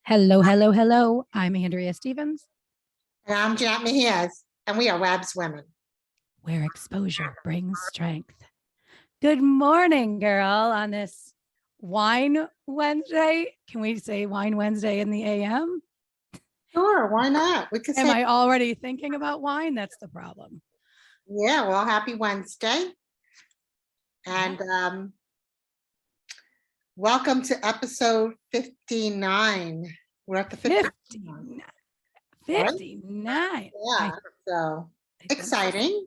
Hello, hello, hello. I'm Andrea Stevens, And I'm Jeannette, and we are Webs Women. where exposure brings strength. Good morning, girl, on this Wine Wednesday. Can we say Wine Wednesday in the AM? Sure, why not? We could Am say, I already thinking about wine? That's the problem. yeah, well, happy Wednesday. And welcome to episode 59. We're at the 59. 59. Yeah, so exciting.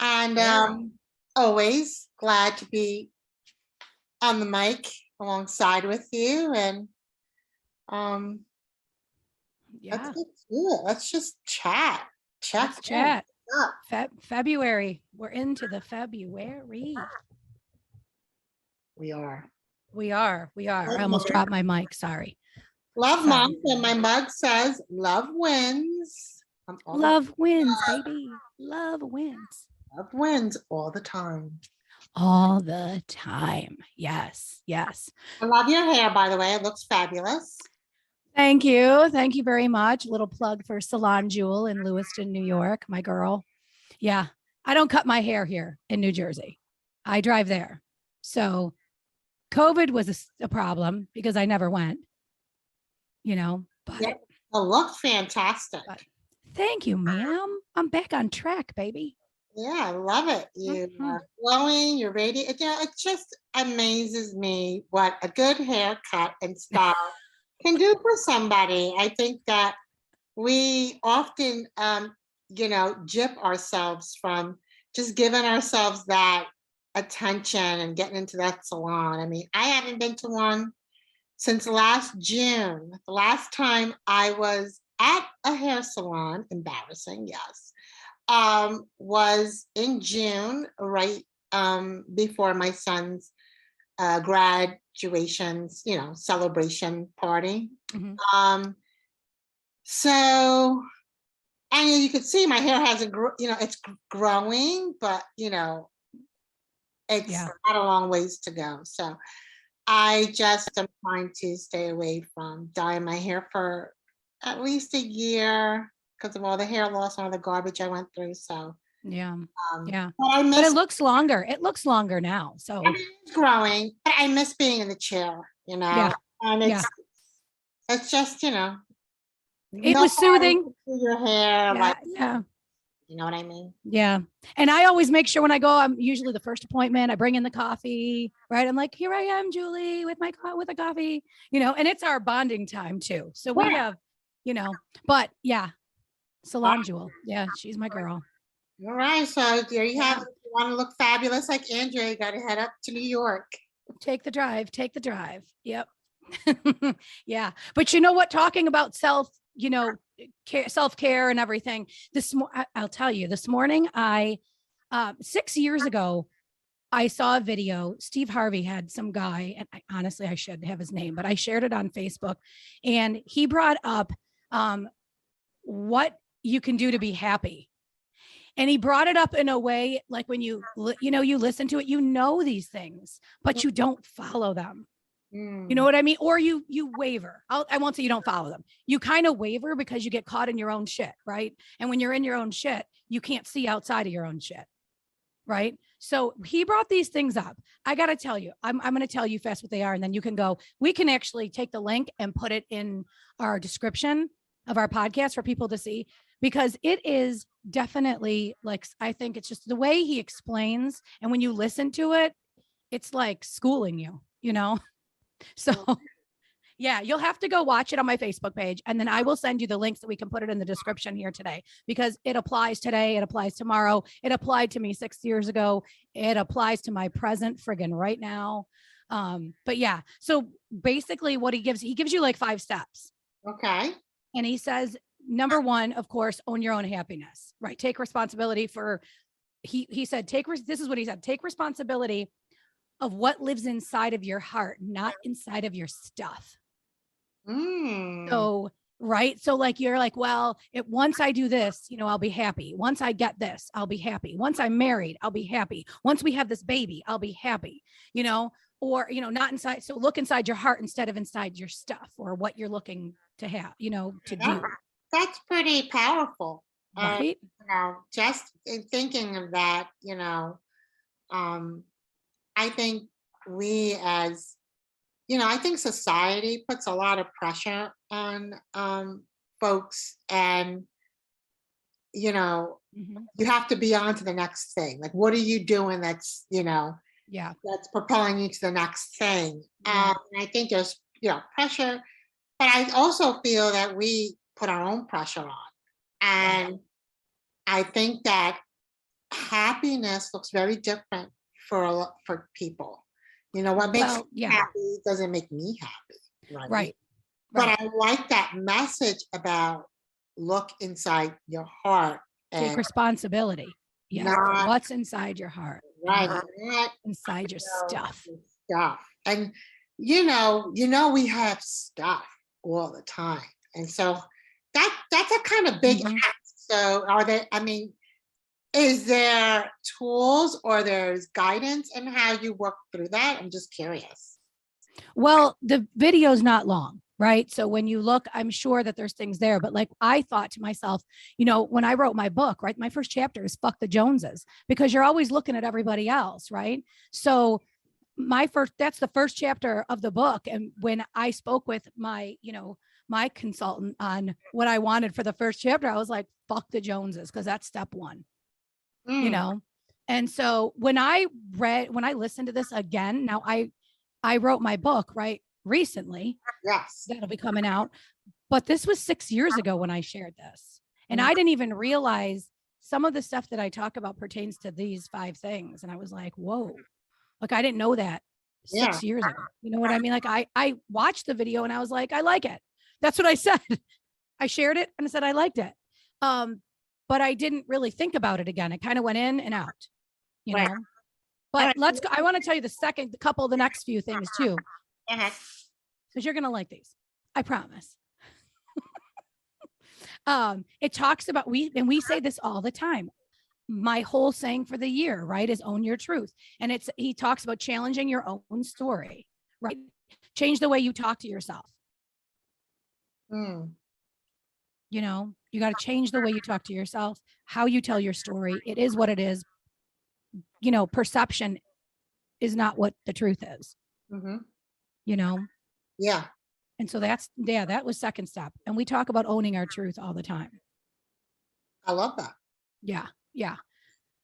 And Very. always glad to be on the mic alongside with you. And let's get to it. Let's just chat. Let's chat. February. We're into the February. We are. I almost dropped my mic. Sorry. Love month, and my mug says love wins. Love wins, baby. Love wins. Love wins all the time. All the time. Yes. Yes. I love your hair, by the way. It looks fabulous. Thank you. Thank you very much. Little plug for Salon Jewel in Lewiston, New York, my girl. Yeah. I don't cut my hair here in New Jersey. I drive there. So COVID was a problem because I never went, but yeah, it looks fantastic. Thank you, ma'am. I'm back on track, baby. Yeah, I love it. You are glowing, you're radiant. It just amazes me what a good haircut and style can do for somebody. I think that we often, gyp ourselves from just giving ourselves that attention and getting into that salon. I mean, I haven't been to one since last June. The last time I was at a hair salon, embarrassing, yes, was in June, right before my son's graduation's, celebration party. Mm-hmm. So, and you could see my hair hasn't, it's growing, but it's not a long ways to go. So I just am trying to stay away from dyeing my hair for at least a year because of all the hair loss and all the garbage I went through. So yeah. But it looks longer. It looks longer now. So it's growing, but I miss being in the chair, Yeah. And it's just, it was soothing. Your hair, yeah. You know what I mean? Yeah. And I always make sure when I go, I'm usually the first appointment. I bring in the coffee, right? I'm like, here I am, Julie, with a coffee, and it's our bonding time too. So we have, but yeah, Salon Jewel. Yeah, she's my girl. All right. So there you have it. If you want to look fabulous like Andrea, you got to head up to New York. Take the drive. Yep. Yeah. But you know what? Talking about self-care and everything. I'll tell you, this morning, 6 years ago, I saw a video. Steve Harvey had some guy, and I should have his name, but I shared it on Facebook, and he brought up what you can do to be happy. And he brought it up in a way like when you listen to it, these things, but you don't follow them. You know what I mean? Or you waver. I won't say you don't follow them. You kind of waver because you get caught in your own shit, right? And when you're in your own shit, you can't see outside of your own shit, right? So he brought these things up. I got to tell you, I'm going to tell you fast what they are, and then you can go. We can actually take the link and put it in our description of our podcast for people to see, because it is definitely I think it's just the way he explains. And when you listen to it, it's like schooling you, So yeah, you'll have to go watch it on my Facebook page. And then I will send you the links that we can put it in the description here today, because it applies today. It applies tomorrow. It applied to me 6 years ago. It applies to my present friggin' right now. But yeah, so basically what he gives you like 5 steps. Okay. And he says, number 1, of course, own your own happiness, right? Take responsibility for, he said, this is what he said, take responsibility of what lives inside of your heart, not inside of your stuff. So, right. So you're like, well, once I do this, I'll be happy. Once I get this, I'll be happy. Once I'm married, I'll be happy. Once we have this baby, I'll be happy, or, not inside. So look inside your heart instead of inside your stuff or what you're looking to have, to do. That's pretty powerful. Right. Just in thinking of that, I think we as, I think society puts a lot of pressure on folks, and Mhm. you have to be on to the next thing. Like, what are you doing that's, Yeah. that's propelling you to the next thing? Yeah. And I think there's, pressure, but I also feel that we put our own pressure on. And I think that happiness looks very different for people. What makes Well, me yeah. happy doesn't make me happy, right? Right. But Right. I like that message about look inside your heart Take and responsibility. Yes. For not what's inside your heart. right, And not inside your stuff. stuff. And we have stuff all the time, and so that's a kind of big Mhm. ask. So, are there? I mean, is there tools or there's guidance in how you work through that? I'm just curious. Well, the video's not long, right? So when you look, I'm sure that there's things there. But like I thought to myself, when I wrote my book, right? My first chapter is fuck the Joneses, because you're always looking at everybody else, right? So that's the first chapter of the book. And when I spoke with my consultant on what I wanted for the first chapter, I was like, fuck the Joneses, because that's step one, Mm, And so when I listened to this again, now I wrote my book, right, recently. yes. That'll be coming out. But this was 6 years ago when I shared this. And Mm, I didn't even realize some of the stuff that I talk about pertains to these 5 things. And I was like, whoa, like I didn't know that yeah. 6 years ago. You know what I mean? Like I watched the video and I was like, I like it. That's what I said. I shared it and I said, I liked it. But I didn't really think about it again. It kind of went in and out, you Right. know. All But right. let's go. I want to tell you the couple of the next few things too, Uh-huh. because you're gonna like these. I promise. It talks about we say this all the time. My whole saying for the year, right, is own your truth. And he talks about challenging your own story, right? Change the way you talk to yourself. Mm, You got to change the way you talk to yourself, how you tell your story. It is what it is. Perception is not what the truth is, hmm you know? Yeah, And so that was second step. And we talk about owning our truth all the time. I love that. Yeah. Yeah.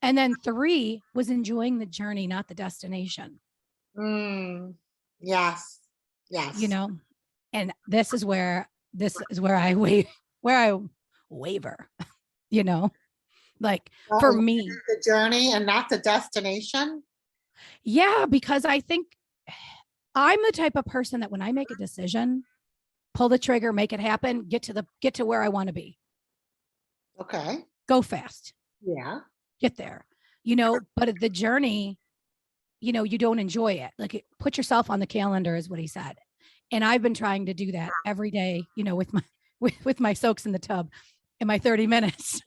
And then 3 was enjoying the journey, not the destination, Mm, yes, you yes. know? And this is where I waver, you know, like for me. The journey and not the destination. Yeah, because I think I'm the type of person that when I make a decision, pull the trigger, make it happen, get to where I want to be. Okay. Go fast. Yeah. Get there. But the journey, you don't enjoy it. Like put yourself on the calendar is what he said. And I've been trying to do that every day, with my with my soaks in the tub in my 30 minutes.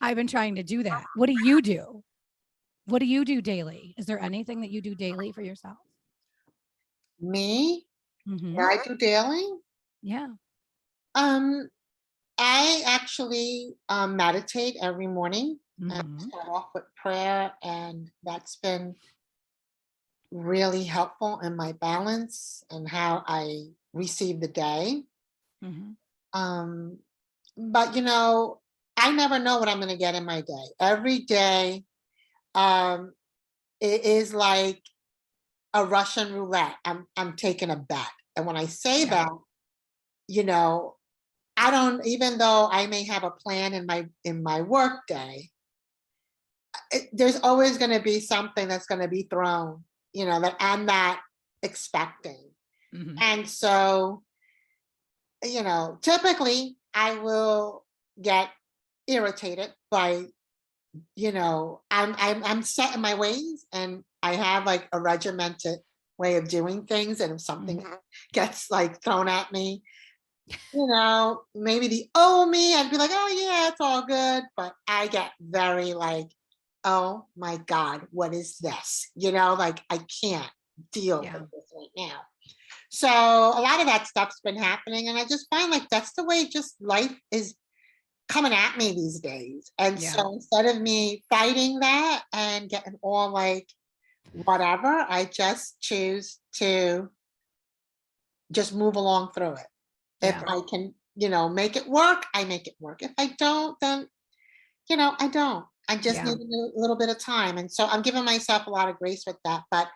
I've been trying to do that. What do you do? What do you do daily? Is there anything that you do daily for yourself? Me? Mm-hmm. What I do daily? Yeah. Um, I actually meditate every morning and Mm-hmm. start off with prayer, and that's been really helpful in my balance and how I receive the day. Mm-hmm. Um, but I never know what I'm going to get in my day. Every day, it is like a Russian roulette. I'm taking a bet, and when I say Yeah. that, I don't. Even though I may have a plan in my work day, there's always going to be something that's going to be thrown, that I'm not expecting. Mm-hmm. And so, typically I will get irritated by, I'm set in my ways, and I have like a regimented way of doing things. And if something gets like thrown at me, maybe the old me, I'd be like, oh yeah, it's all good. But I get very like, oh my God, what is this? Like I can't deal Yeah. with this right now. So a lot of that stuff's been happening, and I just find like that's the way just life is coming at me these days. And Yeah. so instead of me fighting that and getting all like whatever, I just choose to just move along through it. If Yeah. I can, make it work, I make it work. If I don't, then, I don't. I just Yeah. need a little bit of time. And so I'm giving myself a lot of grace with that. But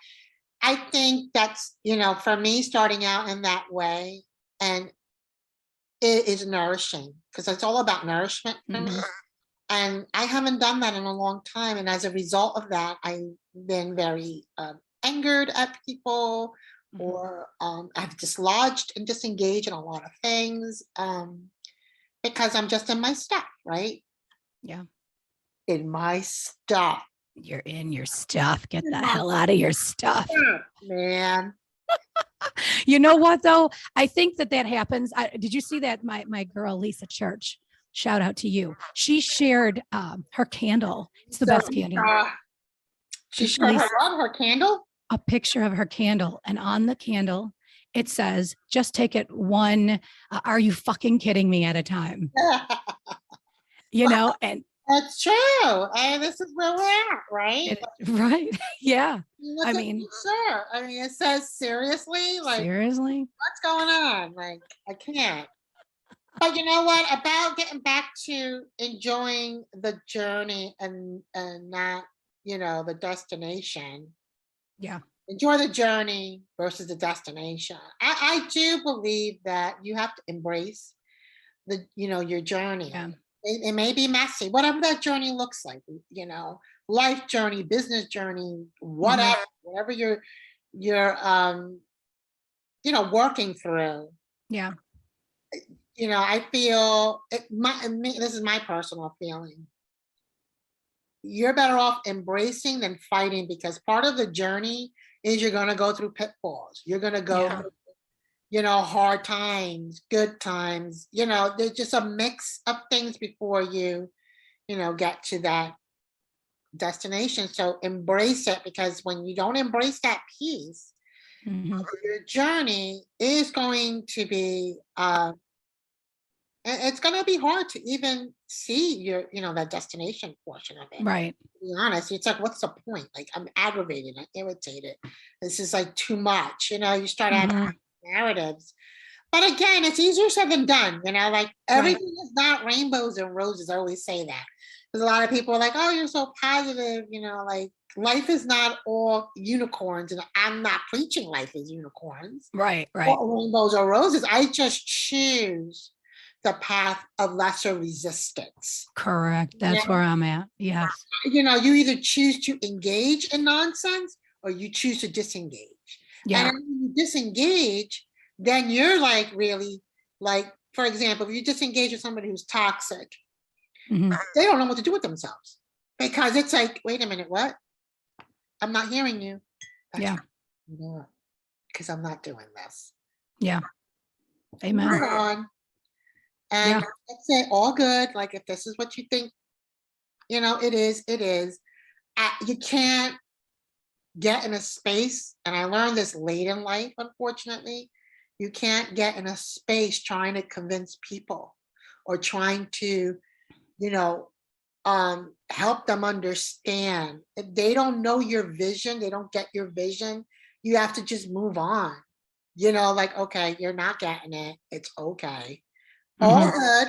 I think that's, for me, starting out in that way, and it is nourishing because it's all about nourishment for me. And I haven't done that in a long time. And as a result of that, I've been very angered at people, or I've dislodged and disengaged in a lot of things because I'm just in my stuff, right? Yeah. In my stuff. You're in your stuff. Get In the my hell out of your stuff. stuff, man. You know what though? I think that happens. Did you see that? My girl Lisa Church, shout out to you. She shared her candle. It's the best candle. She shared her candle. A picture of her candle, and on the candle it says, "Just take it one. Are you fucking kidding me?" at a time. And That's true. And this is where we're at, right? Right? Yeah. I mean, sure. I mean, it says seriously, seriously, what's going on? Like, I can't. But you know what? About getting back to enjoying the journey and not, the destination. Yeah. Enjoy the journey versus the destination. I do believe that you have to embrace your journey. Yeah. It may be messy, whatever that journey looks like, life journey, business journey, whatever you're working through. Yeah. I feel this is my personal feeling. You're better off embracing than fighting, because part of the journey is you're going to go through pitfalls. You're going to go through, hard times, good times. There's just a mix of things before you, get to that destination. So embrace it, because when you don't embrace that piece, your journey is going to be it's going to be hard to even see your, that destination portion of it. Right. To be honest, it's like, what's the point? Like, I'm aggravated, I'm irritated. This is like too much. You start having narratives. But again, it's easier said than done. Like everything is not rainbows and roses. I always say that. Because a lot of people are like, oh, you're so positive. Like life is not all unicorns. And I'm not preaching life is unicorns. Right. Or rainbows or roses. I just choose the path of lesser resistance. Correct. That's where I'm at. Yes. You either choose to engage in nonsense or you choose to disengage. Yeah. And when you disengage, then you're like really, like, for example, if you disengage with somebody who's toxic, they don't know what to do with themselves, because it's like, wait a minute, what? I'm not hearing you. That's because I'm not doing this. Yeah. Amen. Move on. And that's it, all good. Like, if this is what you think, it is. You can't get in a space, and I learned this late in life, unfortunately. You can't get in a space trying to convince people or trying to, help them understand. If they don't know your vision, they don't get your vision, you have to just move on. Like, okay, you're not getting it. It's okay. All good.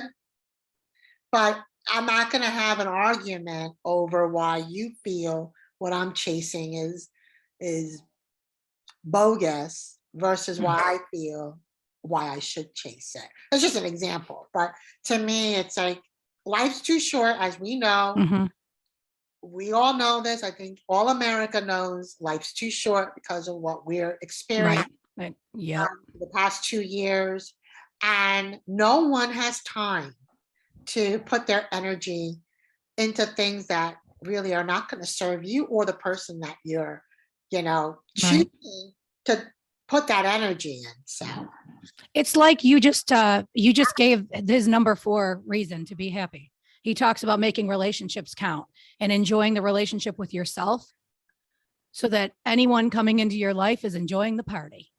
But I'm not going to have an argument over why you feel what I'm chasing is bogus versus why I feel why I should chase it. It's just an example. But to me, it's like, life's too short, as we know. We all know this. I think all America knows life's too short because of what we're experiencing the past 2 years. And no one has time to put their energy into things that really are not going to serve you or the person that you're, choosing to put that energy in. So it's like you just gave his number 4 reason to be happy. He talks about making relationships count and enjoying the relationship with yourself. so that anyone coming into your life is enjoying the party.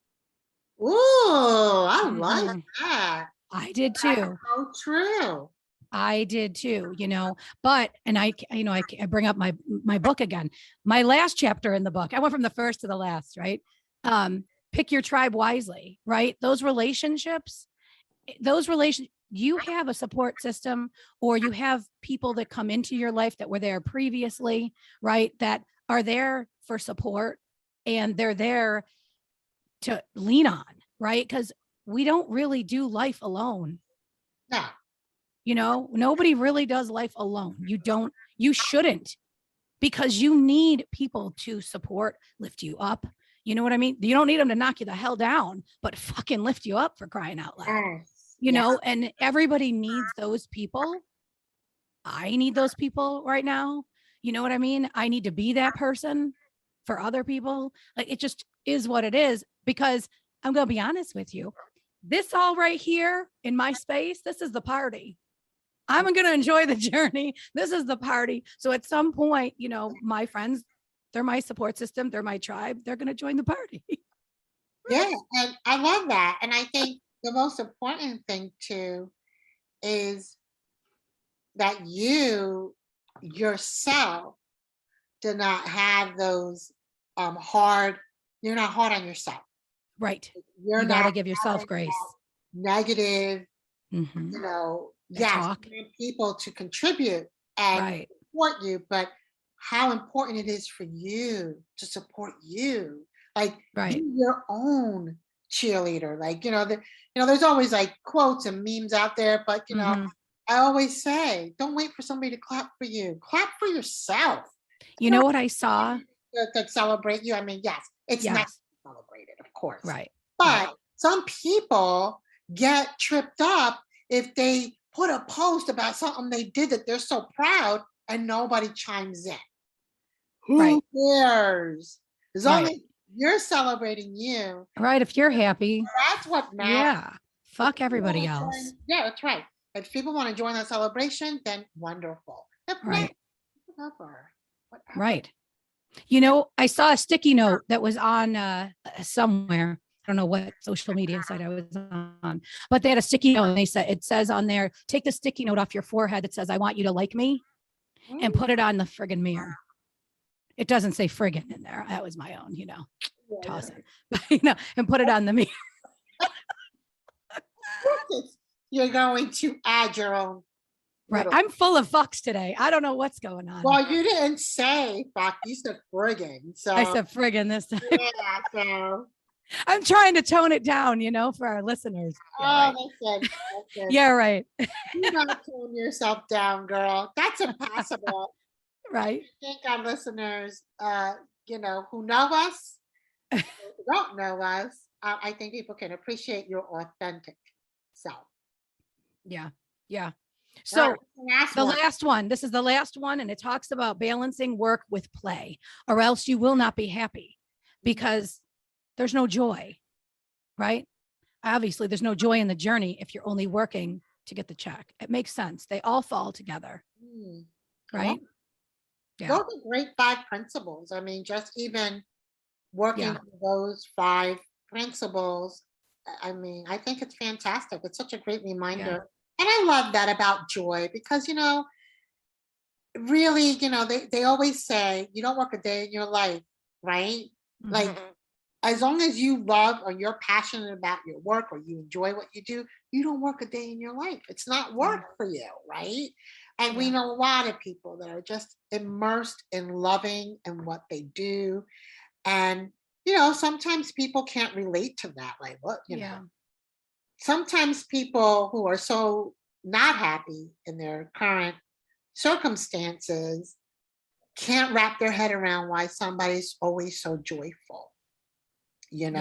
Ooh, I like Mhm. that. I did That's too. so true. I did too, but, and I bring up my book again, my last chapter in the book. I went from the first to the last, right? Pick your tribe wisely, right? Those relationships, you have a support system, or you have people that come into your life that were there previously, right? That are there for support, and they're there to lean on, right? Because we don't really do life alone. No. Nobody really does life alone. You shouldn't, because you need people to support, lift you up. You know what I mean? You don't need them to knock you the hell down, but fucking lift you up, for crying out loud. Yes. And everybody needs those people. I need those people right now. You know what I mean? I need to be that person for other people. Like, it just is what it is, because I'm going to be honest with you. This all right here in my space, this is the party. I'm going to enjoy the journey. This is the party. So at some point, my friends, they're my support system. They're my tribe. They're going to join the party. Yeah, and I love that. And I think the most important thing too is that you yourself do not have those hard, you're not hard on yourself. Right. You're You got not to give yourself having grace. negative, Mm-hmm. yes, Talk. you want people to contribute and Right. support you, but how important it is for you to support you. Like, Right. be your own cheerleader. Like, there's always like quotes and memes out there, but Mm-hmm. I always say, don't wait for somebody to clap for you. Clap for yourself. You know what I saw? To celebrate you. I mean, yes, it's nice Yes. to celebrate it, of course. Right. But some people get tripped up if they put a post about something they did that they're so proud and nobody chimes in. Who cares? As long as you're celebrating you, Right. If you're happy. that's what matters. Yeah. Fuck everybody else. Yeah, that's right. If people want to join that celebration, then wonderful. If Right. not, whatever. Right. I saw a sticky note that was on somewhere. I don't know what social media site I was on, but they had a sticky note, and it says on there, take the sticky note off your forehead that says, I want you to like me, and put it on the friggin' mirror. It doesn't say friggin' in there. That was my own, toss it, and put it on the mirror. You're going to add your own. Right. I'm full of fucks today. I don't know what's going on. Well, you didn't say fuck, you said friggin'. So I said friggin' this time. Yeah, so I'm trying to tone it down, for our listeners. Yeah, right. Yeah, right. You don't tone yourself down, girl. That's impossible. Right. I think our listeners, who know us, who don't know us, I think people can appreciate your authentic self. Yeah. Yeah. So last one, this is the last one, and it talks about balancing work with play, or else you will not be happy, because there's no joy, right? Obviously, there's no joy in the journey if you're only working to get the check. It makes sense. They all fall together, right? Yeah. Those are great 5 principles. I mean, just even working through those 5 principles, I mean, I think it's fantastic. It's such a great reminder. Yeah. And I love that about joy, because, really, they always say you don't work a day in your life, right? Mm-hmm. Like, as long as you love or you're passionate about your work or you enjoy what you do, you don't work a day in your life. It's not work for you, right? And we know a lot of people that are just immersed in loving and what they do. And, sometimes people can't relate to that. Like, what, know? Sometimes people who are so not happy in their current circumstances can't wrap their head around why somebody's always so joyful, and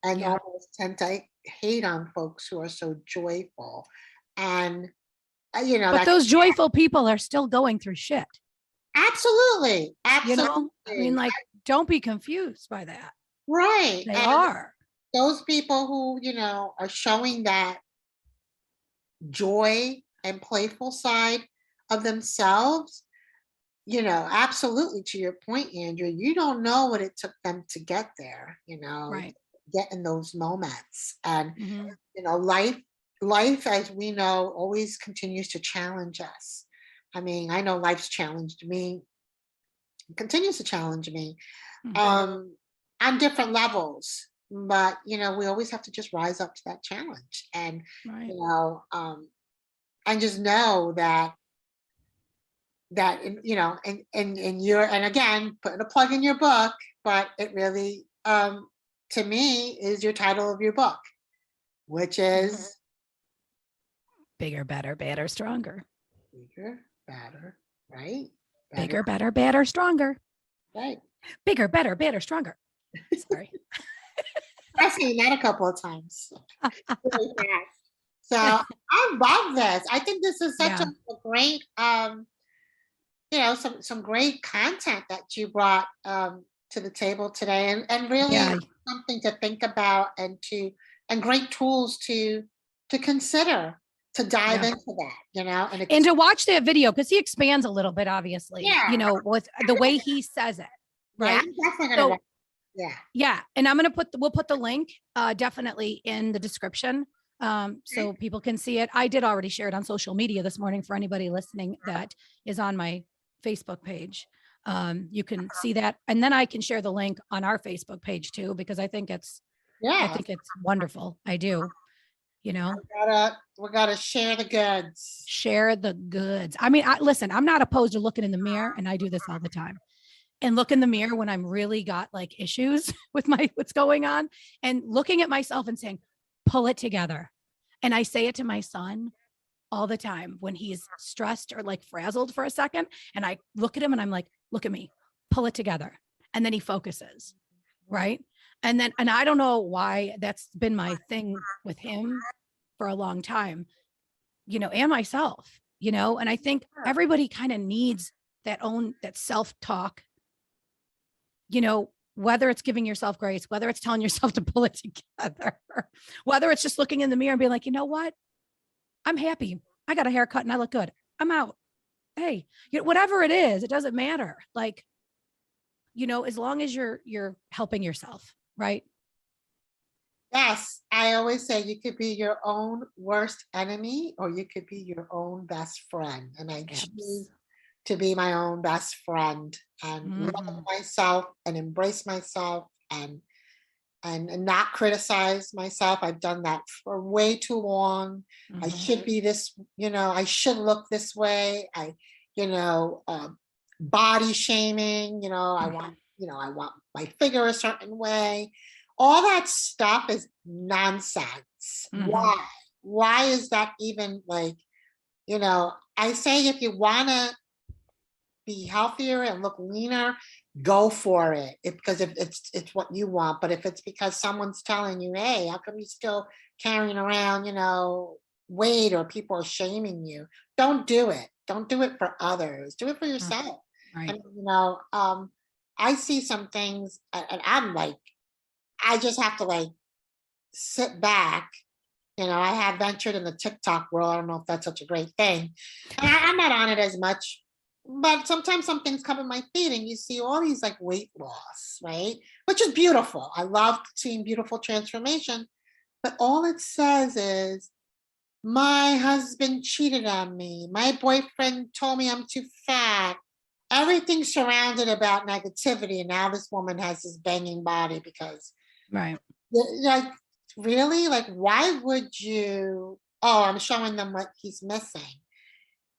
almost tend to hate on folks who are so joyful. And, but those joyful people are still going through shit. Absolutely. Absolutely. I mean, like, don't be confused by that. Right. They are. Those people who, are showing that joy and playful side of themselves, absolutely, to your point, Andrew, you don't know what it took them to get there, Right. get in those moments. And, Mhm. life, as we know, always continues to challenge us. I mean, I know life's challenged me, continues to challenge me, Mhm. on different levels. But, we always have to just rise up to that challenge, and, Right. you know, and just know that and you're, and again, putting a plug in your book, but it really, to me, is your title of your book, which Mhm. is Bigger, better, badder, stronger. bigger, better, right? Better, Bigger, better, badder, stronger. right? Bigger, better, badder, stronger. Sorry. I've seen that a couple of times. Really fast. So I love this. I think this is such Yeah. a great, some great content that you brought, to the table today, and really Yeah. something to think about, and great tools to consider, to dive Yeah. into that, and And to watch that video, because he expands a little bit, obviously, yeah, with the way he says it. yeah, Right. I'm definitely gonna So watch. Yeah. yeah. And I'm gonna we'll put the link definitely in the description. Okay. So people can see it. I did already share it on social media this morning for anybody listening that is on my Facebook page. You can see that. And then I can share the link on our Facebook page too, because I think it's Yeah. wonderful. I do, We gotta share the goods. share the goods. I mean, listen, I'm not opposed to looking in the mirror, and I do this all the time. And look in the mirror when I'm really got like issues with what's going on, and looking at myself and saying, pull it together. And I say it to my son all the time when he's stressed or like frazzled for a second. And I look at him and I'm like, look at me, pull it together. And then he focuses. Right. And I don't know why that's been my thing with him for a long time, and myself, and I think everybody kind of needs that self-talk, whether it's giving yourself grace, whether it's telling yourself to pull it together, whether it's just looking in the mirror and being like, you know what? I'm happy. I got a haircut and I look good. I'm out. Hey, whatever it is, it doesn't matter. Like, as long as you're helping yourself, right? Yes, I always say you could be your own worst enemy, or you could be your own best friend. And I choose to be my own best friend, and love myself, and embrace myself, and not criticize myself. I've done that for way too long. I should be this, I should look this way. Body shaming, I want my figure a certain way. All that stuff is nonsense. Why? Why is that even like, I say, if you want to be healthier and look leaner, go for it. Because if it's what you want. But if it's because someone's telling you, hey, how come you still carrying around, weight, or people are shaming you, don't do it. Don't do it for others. Do it for yourself. Right. And I see some things, and I'm like, I just have to like sit back. I have ventured in the TikTok world. I don't know if that's such a great thing. And I'm not on it as much, but sometimes some things come in my feed and you see all these like weight loss, right? Which is beautiful. I love seeing beautiful transformation. But all it says is, my husband cheated on me. My boyfriend told me I'm too fat. Everything's surrounded about negativity. And now this woman has this banging body because, Right. like, really? Like, why would you? Oh, I'm showing them what he's missing.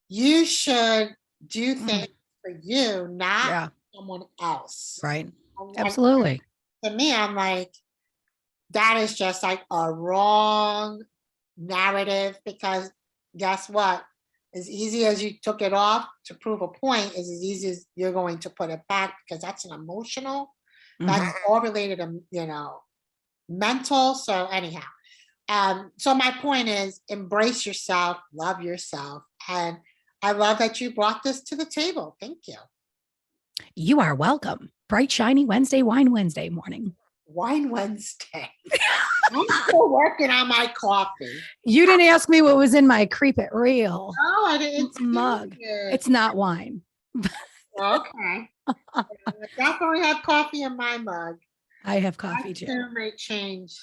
You should do things for you, not someone else. Right. And Absolutely. to me, I'm like, that is just like a wrong narrative, because guess what? As easy as you took it off to prove a point is as easy as you're going to put it back, because that's an emotional, that's all related to, mental. So anyhow, so my point is, embrace yourself, love yourself. And I love that you brought this to the table. Thank you. You are welcome. Bright, shiny Wednesday, Wine Wednesday morning. Wine Wednesday. I'm still working on my coffee. You didn't ask me what was in my Creep It Real Oh, I didn't mug. It's not wine. Okay. I definitely have coffee in my mug. I have coffee too. That may change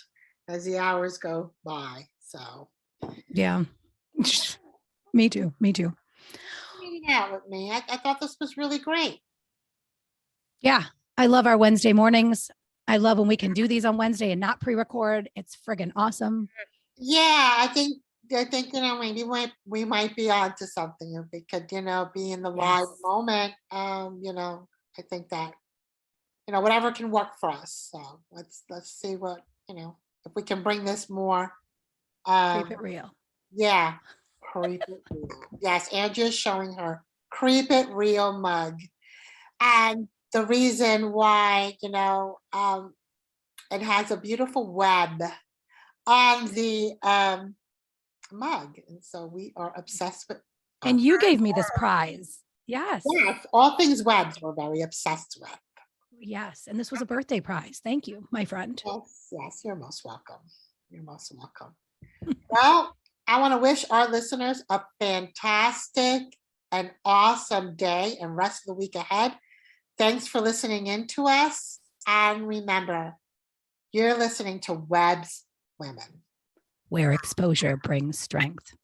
as the hours go by. So Yeah. Me too. Me too. hanging out with me. I thought this was really great. Yeah. I love our Wednesday mornings. I love when we can do these on Wednesday and not pre-record. It's friggin' awesome. Yeah, I think we might be onto something if we could, be in the live Yes. moment. I think that, whatever can work for us. So let's see what, if we can bring this more. Keep it real. Yeah. Creep it real. Yes, Andrea's showing her creep it real mug. And the reason why, it has a beautiful web on the mug. And so we are obsessed with. And you gave me this prize. Yes. Yes, all things webs we're very obsessed with. Yes. And this was a birthday prize. Thank you, my friend. Yes, you're most welcome. You're most welcome. Well, I want to wish our listeners a fantastic and awesome day and rest of the week ahead. Thanks for listening in to us. And remember, you're listening to Web's Women, Where exposure brings strength.